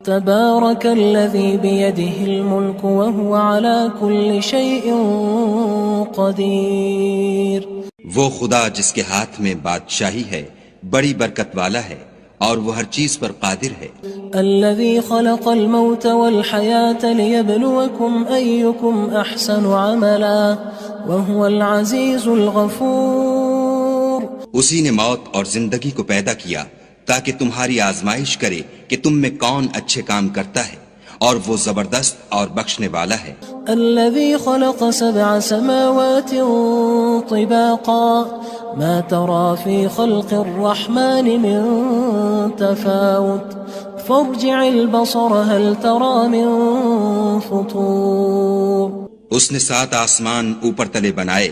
تبارك الذي بيده الملك وهو على كل شيء قدير. وہ خدا جس کے ہاتھ میں بادشاہی ہے بڑی برکت والا ہے اور وہ ہر چیز پر قادر ہے. الذي خلق الموت والحياة ليبلوكم أيكم أحسن عملا وهو العزيز الغفور. اسی نے موت اور زندگی کو پیدا کیا تاکہ تمہاری آزمائش کرے کہ تم میں کون اچھے کام کرتا ہے اور وہ زبردست اور بخشنے والا ہے. الذي خلق 7 سماوات طباقا ما ترى في خلق الرحمن من تفاوت فارجع البصر هل ترى من فطور. اس نے 7 آسمان اوپر تلے بنائے.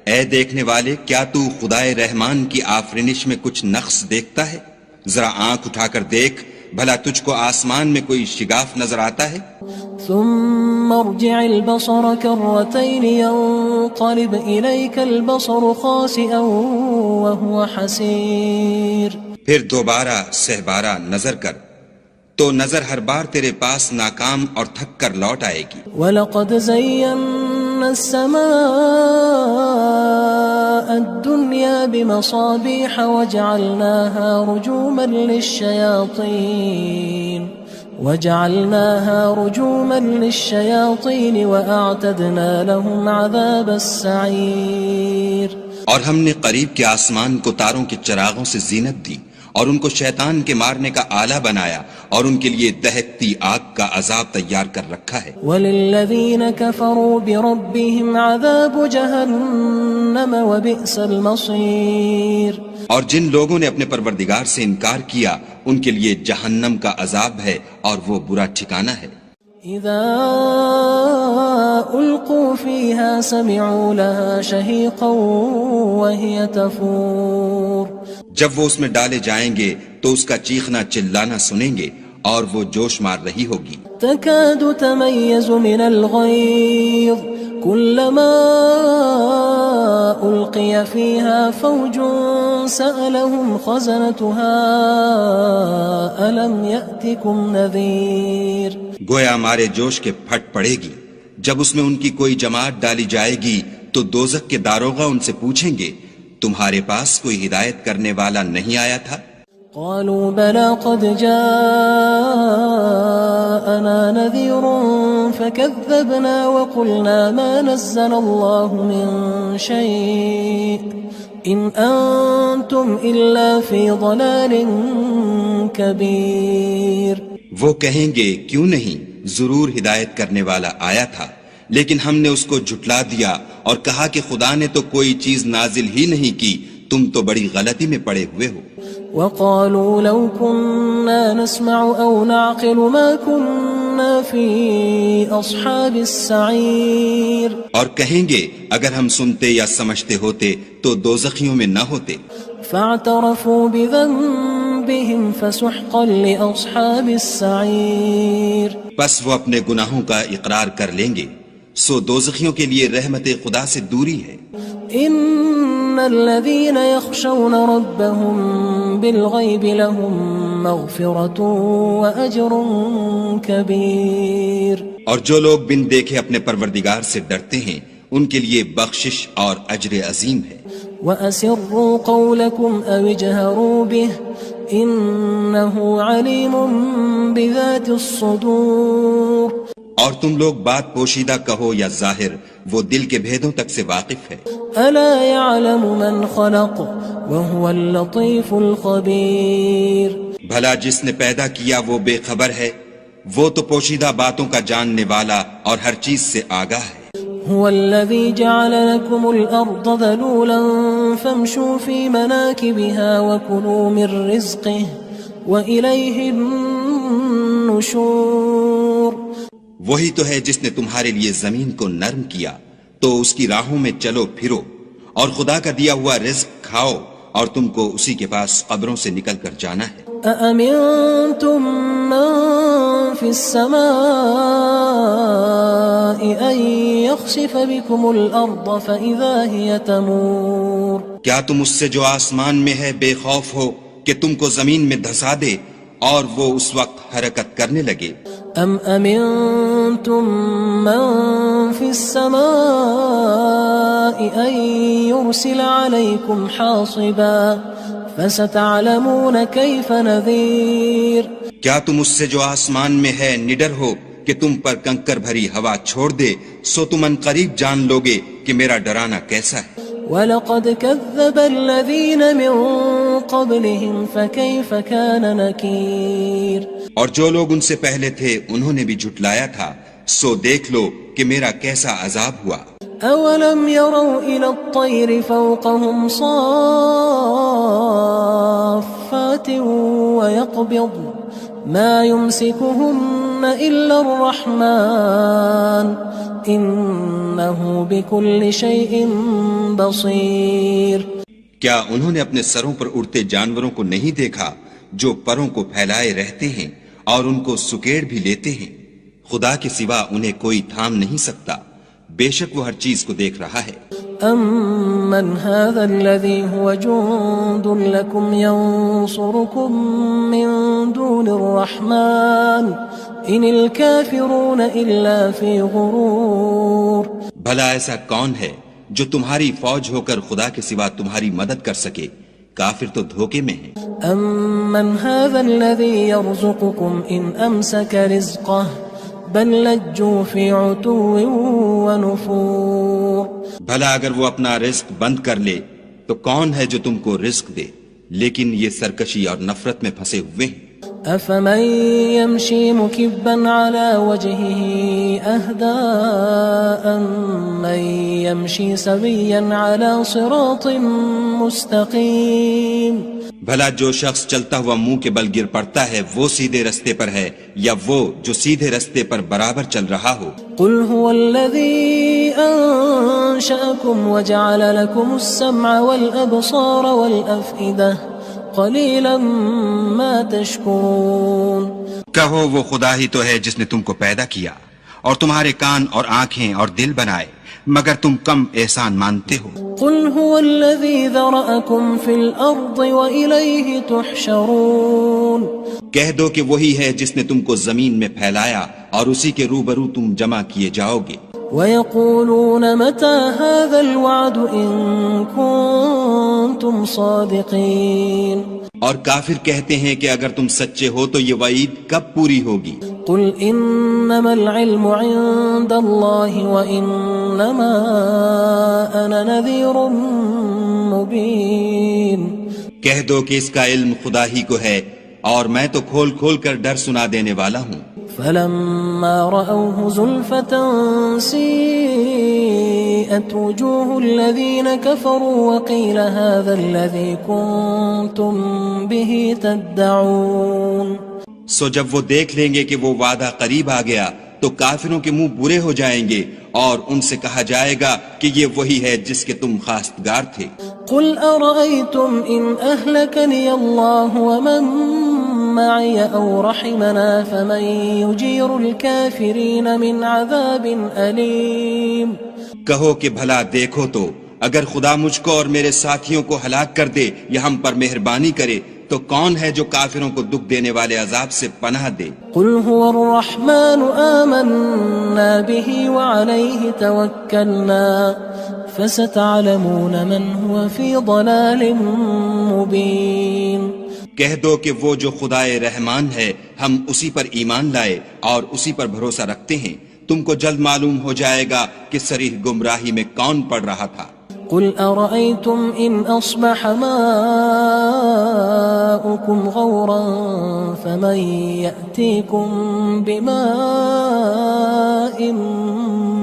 اے دیکھنے والے، کیا تو خدائے رحمان کی آفرینش میں کچھ نقص دیکھتا ہے؟ ذرا آنکھ اٹھا کر دیکھ، بھلا تجھ کو آسمان میں کوئی شگاف نظر آتا ہے؟ ثم ارجع البصر كرتين ينقلب إليك البصر خاسئا وهو حسير. پھر دوبارہ سہبارہ نظر کر تو نظر ہر بار تیرے پاس ناکام اور تھک کر لوٹ آئے گی. وَلَقَدْ زَيَّنَّا السَّمَاءَ الدُّنْيَا بِمَصَابِيحَ وَجَعَلْنَاهَا رُجُومًا لِلشَّيَاطِينِ وَأَعْتَدْنَا لَهُمْ عَذَابَ السَّعِيرِ. اور ہم نے قریب کے آسمان کو تاروں کے چراغوں سے زینت دی اور ان کو شیطان کے مارنے کا آلہ بنایا اور ان کے لیے دہکتی آگ کا عذاب تیار کر رکھا ہے. وَلِلَّذِينَ كَفَرُوا بِرَبِّهِمْ عَذَابُ جَهَنَّمَ وَبِئْسَ الْمَصِيرُ. اور جن لوگوں نے اپنے پروردگار سے انکار کیا ان کے لیے جہنم کا عذاب ہے اور وہ برا ٹھکانہ ہے. اذا القوا فيها سمعوا لها شهيقا وهي تفور. جب وہ اس میں ڈالے جائیں گے تو اس کا چیخنا چلانا سنیں گے اور وہ جوش مار رہی ہوگی. تكاد تميز من الغيظ كلما ألقي فيها فوج سألهم خزنتها ألم يأتكم نذير. گویا ہمارے جوش کے پھٹ پڑے گی جب اس میں ان کی کوئی جماعت ڈالی جائے گی تو دوزخ کے داروغہ ان سے پوچھیں گے تمہارے پاس کوئی ہدایت کرنے والا نہیں آیا تھا؟ قالوا بلى قد جاءنا نذير فكذبنا وقلنا ما نزل الله من شيء إن أنتم إلا في ضلال كبير. وہ کہیں گے کیوں نہیں، ضرور ہدایت کرنے والا آیا تھا، لیکن ہم نے اس کو جھٹلا دیا اور کہا کہ خدا نے تو کوئی چیز نازل ہی نہیں کی، تم تو بڑی غلطی میں پڑے ہوئے ہو. وقالوا لو كنا نسمع أو نعقل ما كنا في أصحاب السعير. اور کہیں گے اگر ہم سنتے یا سمجھتے ہوتے تو دوزخیوں میں نہ ہوتے. فاعترفوا بذنبهم فسحقا لأصحاب السعير. پس وہ اپنے گناہوں کا اقرار کر لیں گے، سو دوزخیوں کے لیے رحمت خدا سے دوری ہے. ان الذين يخشون ربهم بالغيب لهم مغفرة واجر كبير. اور جو لوگ بن دیکھے اپنے پروردگار سے ڈرتے ہیں ان کے لیے بخشش اور اجر عظیم ہے. وَأَسِرُّوا قَوْلَكُمْ أَوِ اجْهَرُوا بِهِ إِنَّهُ عَلِيمٌ بِذَاتِ الصُّدُورِ. اور تم لوگ بات پوشیدہ کہو یا ظاہر، وہ دل کے بھیدوں تک سے واقف ہے. أَلَا يَعْلَمُ مَنْ خَلَقَ وَهُوَ اللَّطِيفُ الْخَبِيرُ. بھلا جس نے پیدا کیا وہ بے خبر ہے، وہ تو پوشیدہ باتوں کا جاننے والا اور ہر چیز سے آگاہ ہے. هو الذي جعل لكم الأرض ذلولا فامشوا في مناكبها وكلوا من رزقه وإليه النشور. وہی تو ہے جس نے تمہارے لیے زمین کو نرم کیا تو اس کی راہوں میں چلو پھرو اور خدا کا دیا ہوا رزق کھاؤ اور تم کو اسی کے پاس قبروں سے نکل کر جانا ہے. أأمنتم من في السماء أن يخسف بكم الأرض فإذا هي تمور. کیا تم اس سے جو آسمان میں ہے بے خوف ہو کہ تم کو زمین میں دھسا دے اور وہ اس وقت حرکت کرنے لگے. ام امنتم من في السماء ان يرسل عليكم حاصبا فستعلمون كيف نذير. کیا تم اس سے جو آسمان میں ہے نڈر ہو کہ تم پر کنکر بھری ہوا چھوڑ دے؟ سو تم ان قریب جان لوگے کہ میرا ڈرانا کیسا ہے. وَلَقَدْ كَذَّبَ الَّذِينَ مِن قَبْلِهِمْ فَكَيْفَ كَانَ نَكِيرٌ. اور جو لوگ ان سے پہلے تھے انہوں نے بھی جھٹلایا تھا، سو دیکھ لو کہ میرا کیسا عذاب ہوا. أَوَلَمْ يَرَوْا إِلَى الطَّيْرِ فَوْقَهُمْ صَافَّاتٍ وَيَقْبِضْنَ مَا يُمْسِكُهُنَّ إِلَّا الرَّحْمَنُ إِنَّهُ بِكُلِّ شَيْءٍ بَصِيرٌ. کیا انہوں نے اپنے سروں پر اڑتے جانوروں کو نہیں دیکھا جو پروں کو پھیلائے رہتے ہیں اور ان کو سکیڑ بھی لیتے ہیں؟ خدا کے سوا انہیں کوئی تھام نہیں سکتا، بے شک وہ ہر چیز کو دیکھ رہا ہے. أَمَّنْ هَذَا الَّذِي هُوَ جُندٌ لَكُمْ يَنصُرُكُم مِّن دُونِ الرَّحْمَنِ إِنِ الْكَافِرُونَ إِلَّا فِي غُرُورٍ. بھلا ایسا کون ہے جو تمہاری فوج ہو کر خدا کے سوا تمہاری مدد کر سکے؟ کافر تو دھوکے میں ہیں. أَمَّنْ هَذَا الَّذِي يَرْزُقُكُمْ إِنْ أَمْسَكَ رِزْقَهُ بَلْ لَجُّوا فِي عُتُوٍّ وَنُفُورٍ. بھلا اگر وہ اپنا رزق بند کر لے تو کون ہے جو تم کو رزق دے؟ لیکن یہ سرکشی اور نفرت میں پھنسے ہوئے ہیں. أَفَمَن يَمْشِي مُكِبًّا عَلَى وَجْهِهِ أَهْدَىٰ أَمَّن يَمْشِي سَوِيًّا عَلَى صِرَاطٍ مُّسْتَقِيمٍ. بھلا جو شخص چلتا ہوا منہ کے بل گر پڑتا ہے وہ سیدھے رستے پر ہے یا وہ جو سیدھے رستے پر برابر چل رہا ہو؟ قُلْ هُوَ الَّذِي أَنشَأَكُمْ وَجَعَلَ لَكُمُ السَّمْعَ وَالْأَبْصَارَ وَالْأَفْئِدَةَ قَلِيلًا مَا تَشْكُرُونَ. کہو وہ خدا ہی تو ہے جس نے تم کو پیدا کیا اور تمہارے کان اور آنکھیں اور دل بنائے، مگر تم کم احسان مانتے ہو. قُلْ هُوَ الَّذِي ذَرَأَكُمْ فِي الْأَرْضِ وَإِلَيْهِ تُحْشَرُونَ. کہہ دو کہ وہی ہے جس نے تم کو زمین میں پھیلایا اور اسی کے روبرو تم جمع کیے جاؤ گے. وَيَقُولُونَ مَتَى هَذَا الْوَعْدُ إِن كُنتُمْ صَادِقِينَ. اور کافر کہتے ہیں کہ اگر تم سچے ہو تو یہ وعید کب پوری ہوگی؟ قُلْ إِنَّمَا الْعِلْمُ عِندَ اللَّهِ وَإِنَّمَا أَنَا نَذِيرٌ مُّبِينٌ. کہہ دو کہ اس کا علم خدا ہی کو ہے اور میں تو کھول کھول کر ڈر سنا دینے والا ہوں. فَلَمَّا رَأَوْهُ زُلْفَةً سِيئَتْ وُجُوهُ الَّذِينَ كَفَرُوا وَقِيلَ هَذَا الَّذِي كُنتُم بِهِ تَدَّعُونَ. سو جب وہ دیکھ لیں گے کہ وہ وعدہ قریب آ گیا تو کافروں کے منہ برے ہو جائیں گے اور ان سے کہا جائے گا کہ یہ وہی ہے جس کے تم خواستگار تھے. قُلْ أَرَأَيْتُمْ إِنْ أَهْلَكَنِيَ اللَّهُ وَمَن مَّعِيَ أَوْ رَحِمَنَا فَمَن يُجِيرُ الْكَافِرِينَ مِنْ عَذَابٍ أَلِيمٍ. کہو کہ بھلا دیکھو تو اگر خدا مجھ کو اور میرے ساتھیوں کو ہلاک کر دے یا ہم پر مہربانی کرے تو کون ہے جو کافروں کو دکھ دینے والے عذاب سے پناہ دے؟ قُلْ هُوَ الرَّحْمَنُ آمَنَّا بِهِ وَعَلَيْهِ تَوَكَّلْنَا فَسَتَعْلَمُونَ مَنْ هُوَ فِي ضَلَالٍ مُّبِينٍ. کہہ دو کہ وہ جو خدائے رحمان ہے ہم اسی پر ایمان لائے اور اسی پر بھروسہ رکھتے ہیں، تم کو جلد معلوم ہو جائے گا کہ صریح گمراہی میں کون پڑ رہا تھا. قُلْ أَرَأَيْتُمْ إِنْ أَصْبَحَ مَاؤُكُمْ غَوْرًا فَمَن يَأْتِيكُم بِمَاءٍ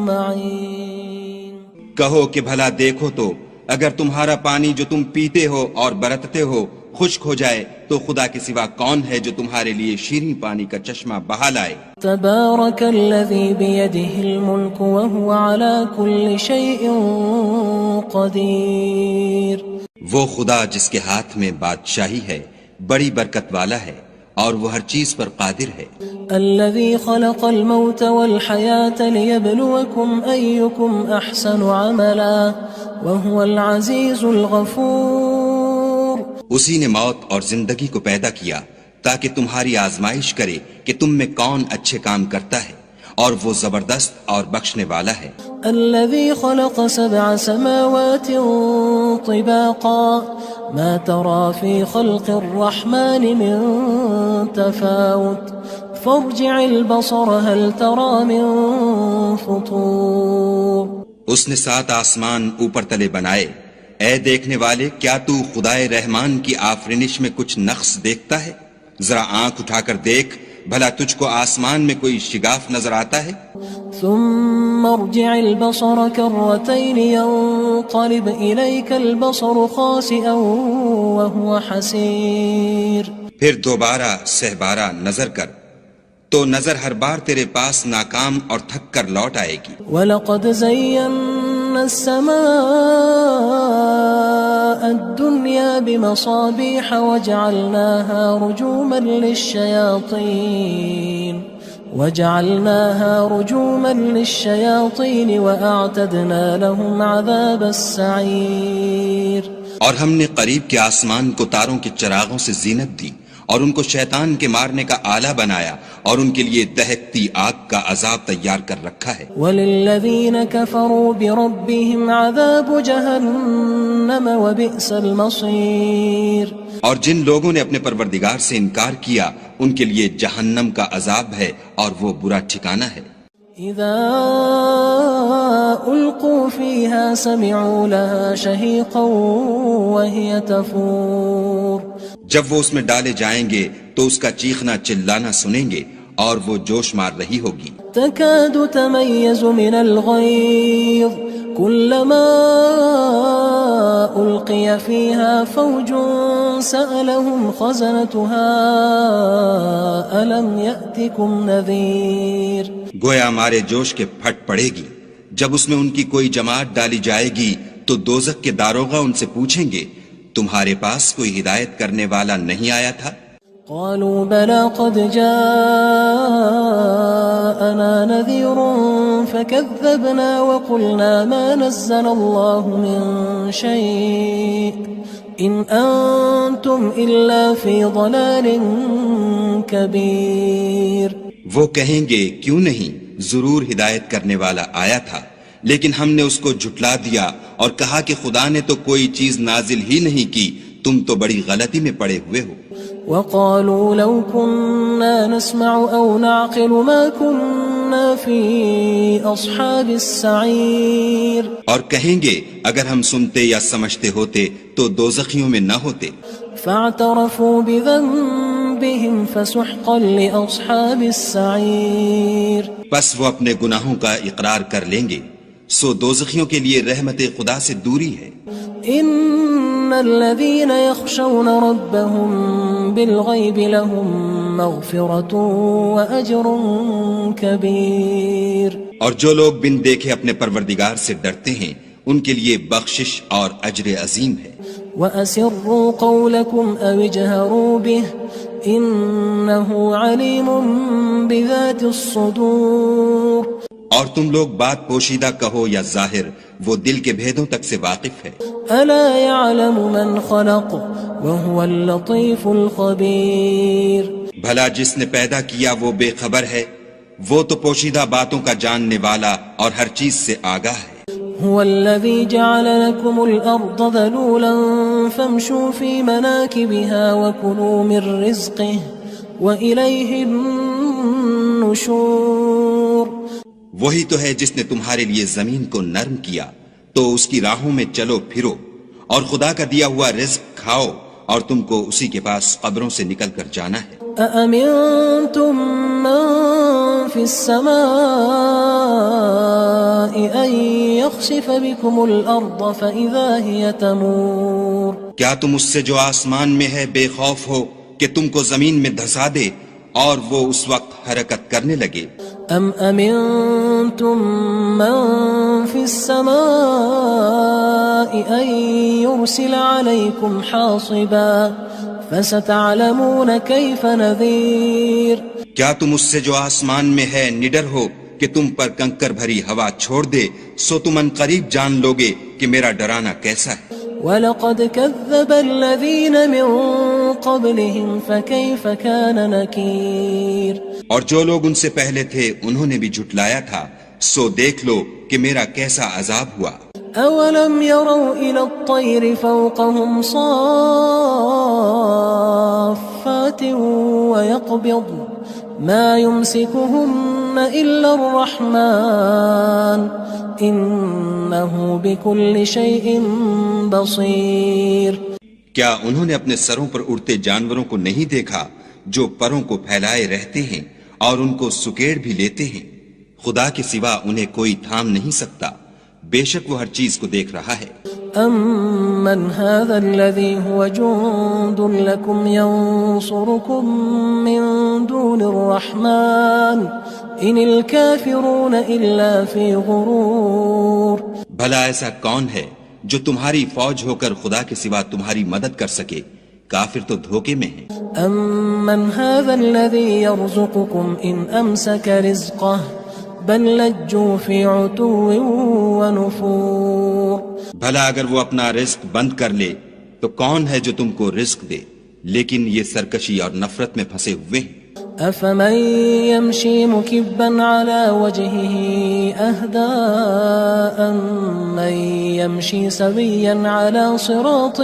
مَّعِينٍ. کہو کہ بھلا دیکھو تو اگر تمہارا پانی جو تم پیتے ہو اور برتتے ہو خشک ہو جائے تو خدا کے سوا کون ہے جو تمہارے لیے شیریں پانی کا چشمہ بہا لائے. تبارک الذی بیدہ الملک وہو علی کل شیء قدیر. وہ خدا جس کے ہاتھ میں بادشاہی ہے بڑی برکت والا ہے اور وہ ہر چیز پر قادر ہے. الذي خلق الموت والحياة ليبلوكم أيكم أحسن عملا وهو العزيز الغفور. اسی نے موت اور زندگی کو پیدا کیا تاکہ تمہاری آزمائش کرے کہ تم میں کون اچھے کام کرتا ہے، اور وہ زبردست اور بخشنے والا ہے۔ الذي خلق 7 سماوات طباقا ما ترى في خلق الرحمن من تفاوت فارجع البصر هل ترى من فطور۔ اس نے 7 آسمان اوپر تلے بنائے، اے دیکھنے والے کیا تو خدائے رحمان کی آفرینش میں کچھ نقص دیکھتا ہے؟ ذرا آنکھ اٹھا کر دیکھ، بھلا تجھ کو آسمان میں کوئی شگاف نظر آتا ہے؟ ثم ارجع البصر كرتين ينقلب إليك البصر خاسئا وهو حسير۔ پھر دوبارہ سہبارہ نظر کر تو نظر ہر بار تیرے پاس ناکام اور تھک کر لوٹ آئے گی۔ وَلَقَدْ زَيَّنَّا السَّمَاءَ الدُّنْيَا بِمَصَابِيحَ وَجَعَلْنَاهَا رُجُومًا لِلشَّيَاطِينِ وَأَعْتَدْنَا لَهُمْ عَذَابَ السَّعِيرِ۔ اور ہم نے قریب کے آسمان کو تاروں کے چراغوں سے زینت دی، اور ان کو شیطان کے مارنے کا آلہ بنایا، اور ان کے لیے دہکتی آگ کا عذاب تیار کر رکھا ہے۔ وَلِلَّذِينَ كَفَرُوا بِرَبِّهِمْ عَذَابُ جَهَنَّمَ وَبِئْسَ الْمَصِيرُ۔ اور جن لوگوں نے اپنے پروردگار سے انکار کیا ان کے لیے جہنم کا عذاب ہے، اور وہ برا ٹھکانہ ہے۔ اذا القوا فيها سمعوا لها شهيقا وهي تفور۔ جب وہ اس میں ڈالے جائیں گے تو اس کا چیخنا چلانا سنیں گے، اور وہ جوش مار رہی ہوگی۔ تكاد تميز من الغيظ كلما ألقي فيها فوج سألهم خزنتها ألم يأتكم نذير۔ گویا مارے جوش کے پھٹ پڑے گی، جب اس میں ان کی کوئی جماعت ڈالی جائے گی تو دوزخ کے داروغہ ان سے پوچھیں گے تمہارے پاس کوئی ہدایت کرنے والا نہیں آیا تھا؟ قالوا بلى قد جاءنا نذير فكذبنا وقلنا ما نزل الله من شيء إن أنتم إلا في ضلال كبير۔ وہ کہیں گے کیوں نہیں، ضرور ہدایت کرنے والا آیا تھا، لیکن ہم نے اس کو جھٹلا دیا اور کہا کہ خدا نے تو کوئی چیز نازل ہی نہیں کی، تم تو بڑی غلطی میں پڑے ہوئے ہو۔ وقالوا لو كنا نسمع أو نعقل ما كنا في أصحاب السعير۔ اور کہیں گے اگر ہم سنتے یا سمجھتے ہوتے تو دوزخیوں میں نہ ہوتے۔ فاعترفوا بذنبهم فسحقا لأصحاب السعير۔ بس وہ اپنے گناہوں کا اقرار کر لیں گے، سو دوزخیوں کے لیے رحمت خدا سے دوری ہے۔ ان الذين يخشون ربهم بالغيب لهم مغفرة واجر كبير۔ اور جو لوگ بن دیکھے اپنے پروردگار سے ڈرتے ہیں ان کے لیے بخشش اور اجر عظیم ہے۔ واسروا قولكم او اجهروا به انه عليم بذات الصدور۔ اور تم لوگ بات پوشیدہ کہو یا ظاہر، وہ دل کے بھیدوں تک سے واقف ہے۔ الا يعلم من خلق وهو اللطيف الخبير۔ بھلا جس نے پیدا کیا وہ بے خبر ہے، وہ تو پوشیدہ باتوں کا جاننے والا اور ہر چیز سے آگاہ ہے۔ هو الذي جعل لكم الأرض ذلولا فامشوا في مناكبها وكلوا من رزقه وإليه النشور۔ وہی تو ہے جس نے تمہارے لیے زمین کو نرم کیا تو اس کی راہوں میں چلو پھرو، اور خدا کا دیا ہوا رزق کھاؤ، اور تم کو اسی کے پاس قبروں سے نکل کر جانا ہے۔ أأمنتم من في السماء أن يخسف بكم الأرض فإذا هي تمور۔ کیا تم اس سے جو آسمان میں ہے بے خوف ہو کہ تم کو زمین میں دھسا دے اور وہ اس وقت حرکت کرنے لگے؟ ام امنتم من في السماء ان يرسل عليكم حاصبا فستعلمون كيف نذير۔ کیا تم اس سے جو آسمان میں ہے نڈر ہو کہ تم پر کنکر بھری ہوا چھوڑ دے، سو تم ان قریب جان لوگے کہ میرا ڈرانا کیسا ہے۔ وَلَقَدْ كَذَّبَ الَّذِينَ مِن قبلهم فكيف كان نكير اور جو لوگ ان سے پہلے تھے انہوں نے بھی جھٹلایا تھا، سو دیکھ لو کہ میرا کیسا عذاب ہوا۔ أولم يروا إلى الطير فوقهم صافات ويقبض ما يمسكهن إلا الرحمن إنه بكل شيء بصير۔ کیا انہوں نے اپنے سروں پر اڑتے جانوروں کو نہیں دیکھا جو پروں کو پھیلائے رہتے ہیں اور ان کو سکیڑ بھی لیتے ہیں؟ خدا کے سوا انہیں کوئی تھام نہیں سکتا، بے شک وہ ہر چیز کو دیکھ رہا ہے۔ أَمَّنْ هَذَا الَّذِي هُوَ جُندٌ لَكُمْ يَنصُرُكُم مِّن دُونِ الرَّحْمَنِ إِنِ الْكَافِرُونَ إِلَّا فِي غُرُورٍ۔ بھلا ایسا کون ہے جو تمہاری فوج ہو کر خدا کے سوا تمہاری مدد کر سکے؟ کافر تو دھوکے میں ہیں۔ أَمَّنْ هَذَا الَّذِي يَرْزُقُكُمْ إِنْ أَمْسَكَ رِزْقَهُ بل لجوا فی عتو ونفور۔ بھلا اگر وہ اپنا رزق بند کر لے تو کون ہے جو تم کو رزق دے، لیکن یہ سرکشی اور نفرت میں پھنسے ہوئے ہیں۔ افمن يمشي مكبا على وجهه اهدى أمن يمشي سويا على صراط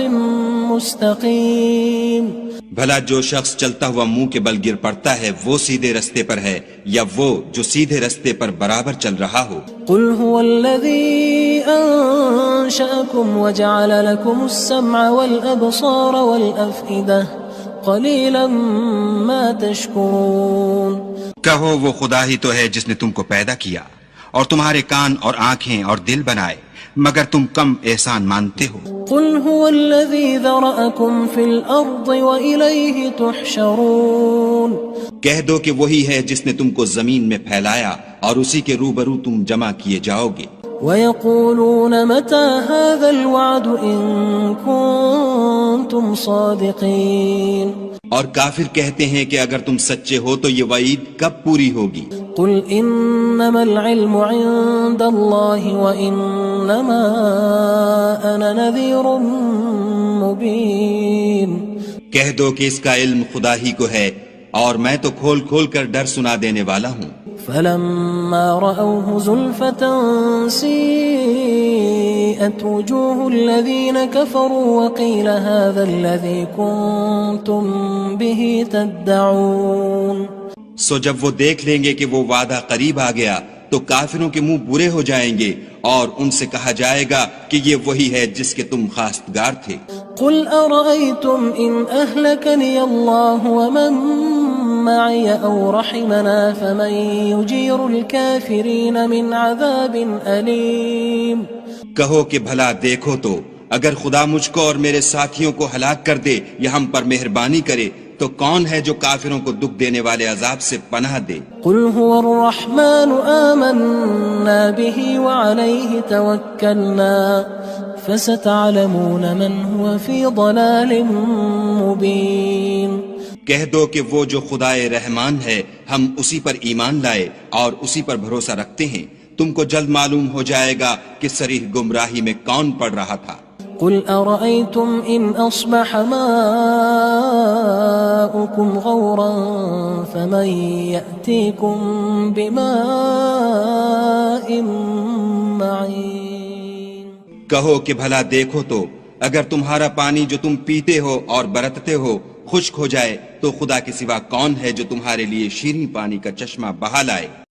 مستقيم۔ بھلا جو شخص چلتا ہوا منہ کے بل گر پڑتا ہے وہ سیدھے رستے پر ہے یا وہ جو سیدھے رستے پر برابر چل رہا ہو؟ قل هو الذي أنشأكم وجعل لكم السمع والأبصار والأفئدة قلیلا ما تشکرون۔ کہو وہ خدا ہی تو ہے جس نے تم کو پیدا کیا اور تمہارے کان اور آنکھیں اور دل بنائے، مگر تم کم احسان مانتے ہو۔ قل هو الذی ذرأکم فی الارض وإلیہ تحشرون۔ کہہ دو کہ وہی ہے جس نے تم کو زمین میں پھیلایا اور اسی کے روبرو تم جمع کیے جاؤ گے۔ وَيَقُولُونَ مَتَى هَذَا الْوَعْدُ إِن كُنتُمْ صَادِقِينَ۔ اور کافر کہتے ہیں کہ اگر تم سچے ہو تو یہ وعید کب پوری ہوگی؟ قُلْ إِنَّمَا الْعِلْمُ عِندَ اللَّهِ وَإِنَّمَا أَنَا نَذِيرٌ مُبِينٌ۔ کہہ دو کہ اس کا علم خدا ہی کو ہے اور میں تو کھول کھول کر ڈر سنا دینے والا ہوں۔ فلما رأوه زلفة سيئت وجوه الذين كفروا وقيل هذا الذي كنتم به تدعون۔ سو جب وہ دیکھ لیں گے کہ وہ وعدہ قریب آ گیا تو کافروں کے منہ برے ہو جائیں گے اور ان سے کہا جائے گا کہ یہ وہی ہے جس کے تم خواستگار تھے۔ قل أرأيتم إن أهلكني الله ومن معي أو رحمنا فمن يجير الكافرين من عذاب أليم۔ کہو کہ بھلا دیکھو تو اگر خدا مجھ کو اور میرے ساتھیوں کو ہلاک کر دے یا ہم پر مہربانی کرے تو کون ہے جو کافروں کو دکھ دینے والے عذاب سے پناہ دے؟ قل هو الرحمن آمنا به وعليه توكلنا فستعلمون من هو في ضلال مبين۔ کہہ دو کہ وہ جو خدائے رحمان ہے ہم اسی پر ایمان لائے اور اسی پر بھروسہ رکھتے ہیں، تم کو جلد معلوم ہو جائے گا کہ صریح گمراہی میں کون پڑ رہا تھا۔ قل أرأيتم إن أصبح ماؤكم غورا فمن يأتيكم بماء معين۔ کہو کہ بھلا دیکھو تو اگر تمہارا پانی جو تم پیتے ہو اور برتتے ہو خشک ہو جائے تو خدا کے سوا کون ہے جو تمہارے لیے شیریں پانی کا چشمہ بہا لائے؟